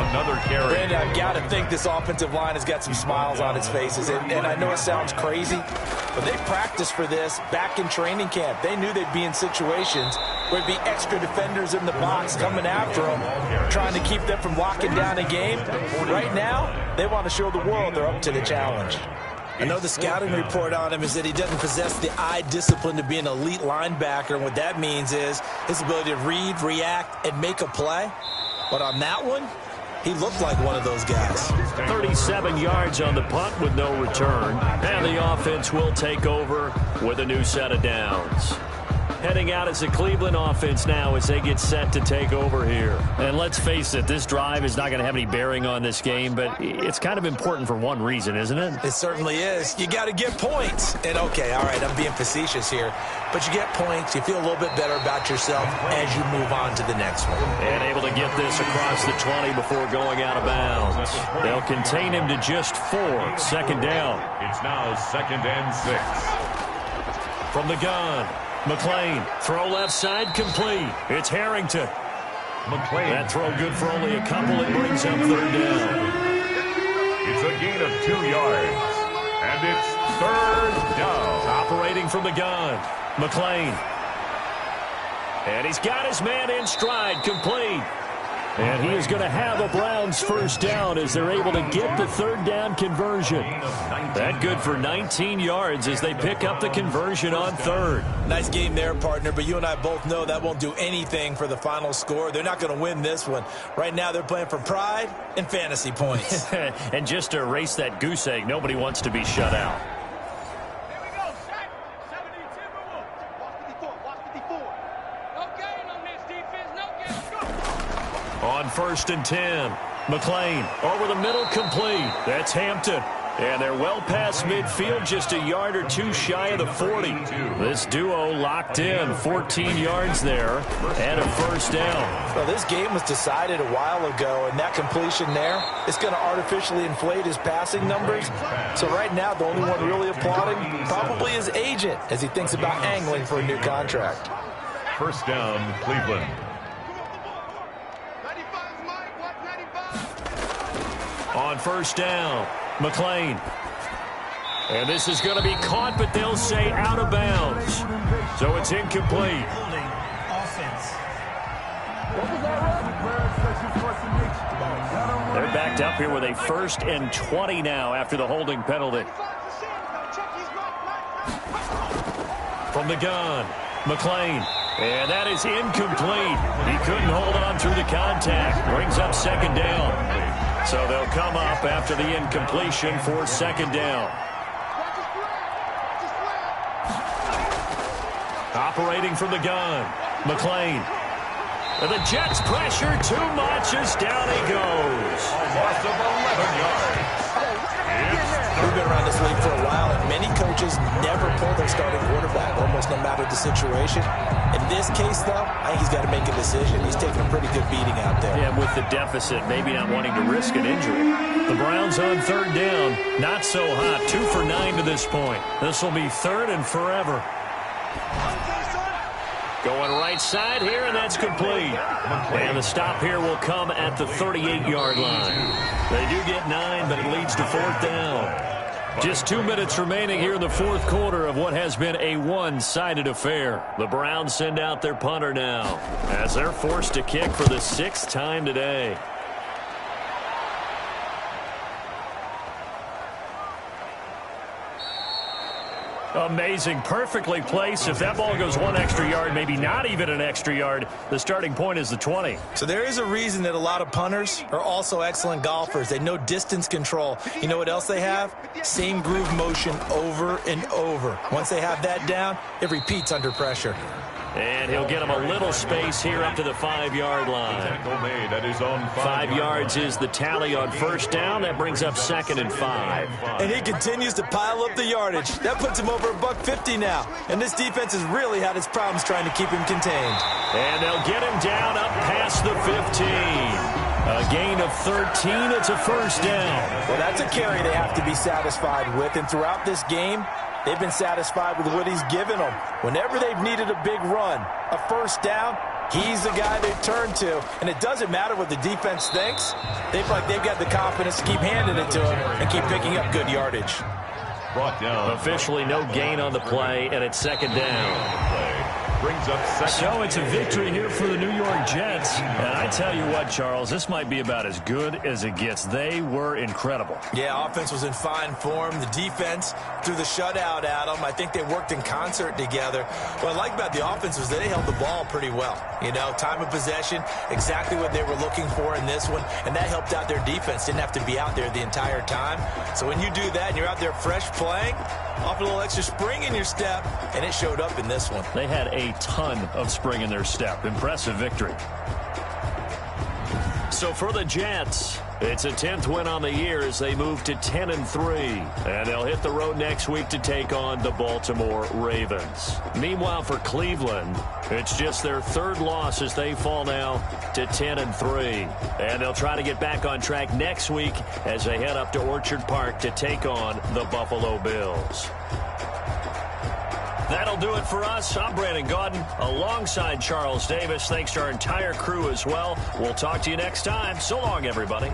Another carry. Brandon, I've got to think this offensive line has got some smiles on its faces. And I know it sounds crazy, but they practiced for this back in training camp. They knew they'd be in situations where there'd be extra defenders in the box coming after them, trying to keep them from locking down a game. Right now, they want to show the world they're up to the challenge. I know the scouting report on him is that he doesn't possess the eye discipline to be an elite linebacker. And what that means is his ability to read, react, and make a play. But on that one, he looked like one of those guys. 37 yards on the punt with no return. And the offense will take over with a new set of downs. Heading out as the Cleveland offense now as they get set to take over here. And let's face it, this drive is not going to have any bearing on this game, but it's kind of important for one reason, isn't it? It certainly is. You got to get points. And okay, all right, I'm being facetious here, but you get points, you feel a little bit better about yourself as you move on to the next one. And able to get this across the 20 before going out of bounds. They'll contain him to just 4. 2nd down. It's now 2nd and 6. From the gun. McLean, throw left side, complete. It's Harrington. McLean. That throw good for only a couple. It brings up 3rd down. It's a gain of 2 yards. And it's 3rd down. Operating from the gun. McLean. And he's got his man in stride, complete. And he is going to have a Browns first down as they're able to get the 3rd down conversion. That good for 19 yards as they pick up the conversion on 3rd. Nice game there, partner, but you and I both know that won't do anything for the final score. They're not going to win this one. Right now they're playing for pride and fantasy points. And just to erase that goose egg, nobody wants to be shut out. On 1st and 10, McLean over the middle, complete. That's Hampton. And they're well past midfield, just a yard or 2 shy of the 40. This duo locked in, 14 yards there, and a first down. Well, this game was decided a while ago, and that completion there is going to artificially inflate his passing numbers. So right now, the only one really applauding probably his agent as he thinks about angling for a new contract. First down, Cleveland. On 1st down, McLean. And this is going to be caught, but they'll say out of bounds. So it's incomplete. They're backed up here with a 1st and 20 now after the holding penalty. From the gun, McLean. And that is incomplete. He couldn't hold on through the contact. Brings up second down. So they'll come up after the incompletion for second down. Operating from the gun, McLean. And the Jets pressure too much as down he goes. A loss of 11 yards. We've been around this league for a while, and many coaches never pull their starting quarterback, almost no matter the situation. In this case, though, I think he's got to make a decision. He's taking a pretty good beating out there. Yeah, with the deficit, maybe not wanting to risk an injury. The Browns on third down, not so hot. 2 for 9 to this point. This will be third and forever. Going right side here, and that's complete. And the stop here will come at the 38-yard line. They do get 9, but it leads to fourth down. Just 2 minutes remaining here in the fourth quarter of what has been a one-sided affair. The Browns send out their punter now as they're forced to kick for the 6th time today. Amazing, perfectly placed. If that ball goes 1 extra yard, maybe not even an extra yard, the starting point is the 20. So there is a reason that a lot of punters are also excellent golfers. They know distance control. You know what else they have? Same groove motion over and over. Once they have that down, it repeats under pressure. And he'll get him a little space here up to the 5-yard line. Tackle made at his own 5 yards is the tally on first down. That brings up 2nd and 5. And he continues to pile up the yardage. That puts him over $150 now. And this defense has really had its problems trying to keep him contained. And they'll get him down up past the 15. A gain of 13. It's a first down. Well, that's a carry they have to be satisfied with. And throughout this game, they've been satisfied with what he's given them. Whenever they've needed a big run, a first down, he's the guy they turn to. And it doesn't matter what the defense thinks. They feel like they've got the confidence to keep handing it to him and keep picking up good yardage. brought down. Officially no gain on the play, and it's second down. Brings up second. So it's a victory here for the New York Jets. And I tell you what, Charles, this might be about as good as it gets. They were incredible. Yeah, offense was in fine form. The defense threw the shutout at them. I think they worked in concert together. What I like about the offense was they held the ball pretty well. You know, time of possession, exactly what they were looking for in this one, and that helped out their defense. Didn't have to be out there the entire time. So when you do that and you're out there fresh playing, off a little extra spring in your step, and it showed up in this one. They had a ton of spring in their step. Impressive victory. So for the Jets, it's a 10th win on the year as they move to 10-3. And they'll hit the road next week to take on the Baltimore Ravens. Meanwhile, for Cleveland, it's just their third loss as they fall now to 10-3. And they'll try to get back on track next week as they head up to Orchard Park to take on the Buffalo Bills. That'll do it for us. I'm Brandon Gaudin alongside Charles Davis. Thanks to our entire crew as well. We'll talk to you next time. So long, everybody.